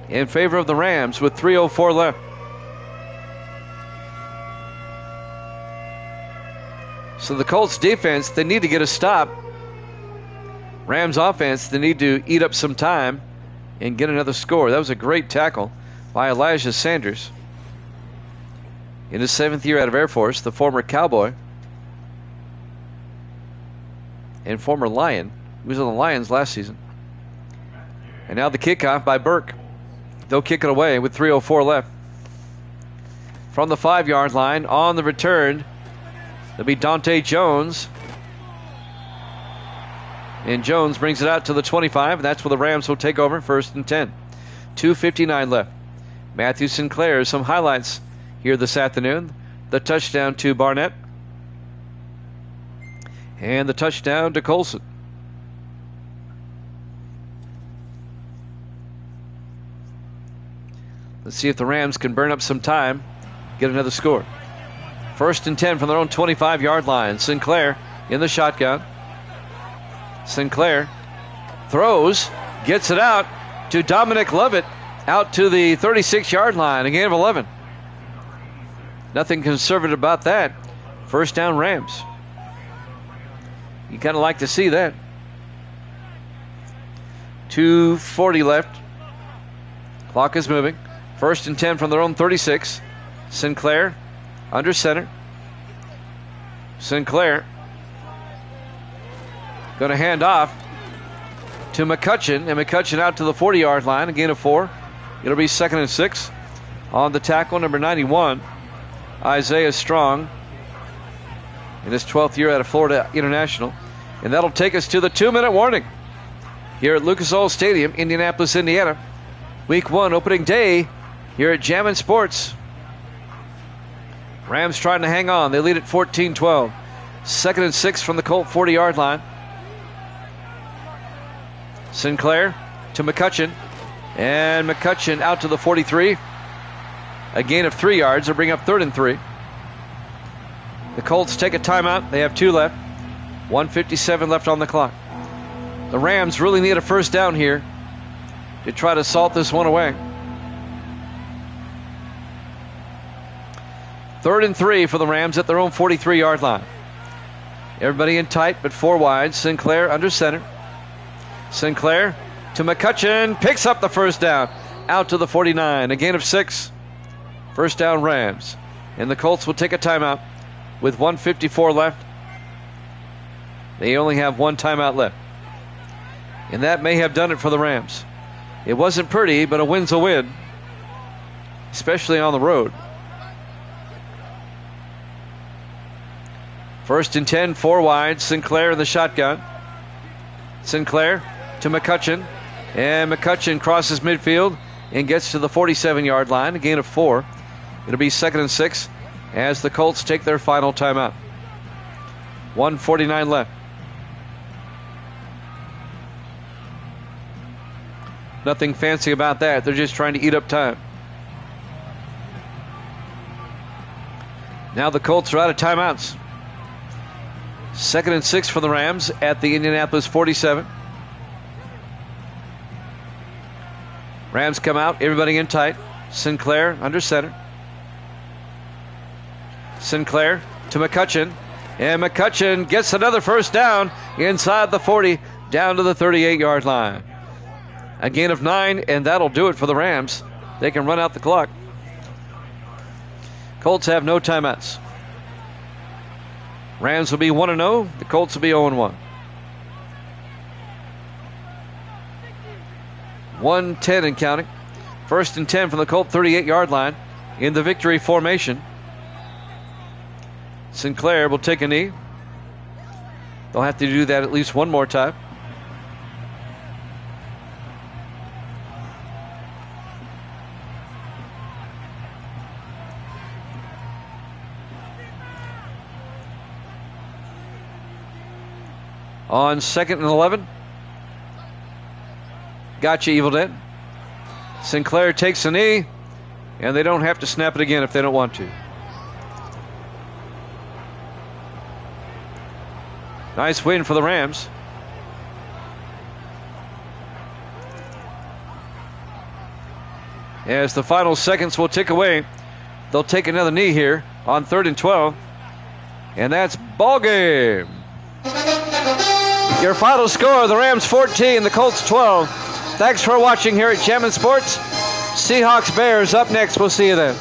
in favor of the Rams with 3:04 left. So the Colts defense, they need to get a stop. Rams offense, they need to eat up some time and get another score. That was a great tackle by Elijah Sanders. In his 7th year out of Air Force, the former Cowboy and former Lion. He was on the Lions last season. And now the kickoff by Burke. They'll kick it away with 3:04 left. From the 5-yard line on the return, it'll be Dante Jones. And Jones brings it out to the 25, and that's where the Rams will take over, 1st and 10. 2:59 left. Matthew Sinclair, some highlights here this afternoon. The touchdown to Barnett. And the touchdown to Colson. Let's see if the Rams can burn up some time, get another score. 1st and 10 from their own 25-yard line. Sinclair in the shotgun. Sinclair throws, gets it out to Dominic Lovett, out to the 36-yard line, a gain of 11. Nothing conservative about that. 1st down Rams. You kind of like to see that. 2:40 left. Clock is moving. 1st and 10 from their own 36. Sinclair under center. Sinclair going to hand off to McCutcheon, and McCutcheon out to the 40-yard line, a gain of 4. It'll be 2nd and 6. On the tackle, number 91, Isaiah Strong, in his 12th year out of Florida International. And that'll take us to the 2-minute warning here at Lucas Oil Stadium, Indianapolis, Indiana. Week 1 opening day here at Jammin' Sports. Rams trying to hang on. They lead at 14-12. 2nd and 6 from the Colt 40-yard line. Sinclair to McCutcheon. And McCutcheon out to the 43. A gain of 3 yards. They'll bring up 3rd and 3. The Colts take a timeout. They have 2 left. 1:57 left on the clock. The Rams really need a 1st down here to try to salt this one away. 3rd and 3 for the Rams at their own 43-yard line. Everybody in tight, but 4 wide. Sinclair under center. Sinclair to McCutcheon. Picks up the 1st down. Out to the 49. A gain of 6. 1st down Rams. And the Colts will take a timeout with 1:54 left. They only have 1 timeout left. And that may have done it for the Rams. It wasn't pretty, but a win's a win, especially on the road. 1st and 10, 4 wide. Sinclair in the shotgun. Sinclair to McCutcheon. And McCutcheon crosses midfield and gets to the 47-yard line, a gain of 4. It'll be 2nd and 6 as the Colts take their final timeout. 1:49 left. Nothing fancy about that. They're just trying to eat up time. Now the Colts are out of timeouts. 2nd and 6 for the Rams at the Indianapolis 47. Rams come out, everybody in tight. Sinclair under center. Sinclair to McCutcheon. And McCutcheon gets another first down inside the 40, down to the 38-yard line. A gain of 9, and that'll do it for the Rams. They can run out the clock. Colts have no timeouts. Rams will be 1-0. The Colts will be 0-1. 1:10 and counting. 1st and 10 from the Colt 38-yard line in the victory formation. Sinclair will take a knee. They'll have to do that at least one more time. On 2nd and 11. Gotcha, Evil Dead. Sinclair takes a knee, and they don't have to snap it again if they don't want to. Nice win for the Rams. As the final seconds will tick away, they'll take another knee here on 3rd and 12. And that's ball game. Your final score, the Rams 14, the Colts 12. Thanks for watching here at Jammin' Sports. Seahawks Bears up next. We'll see you then.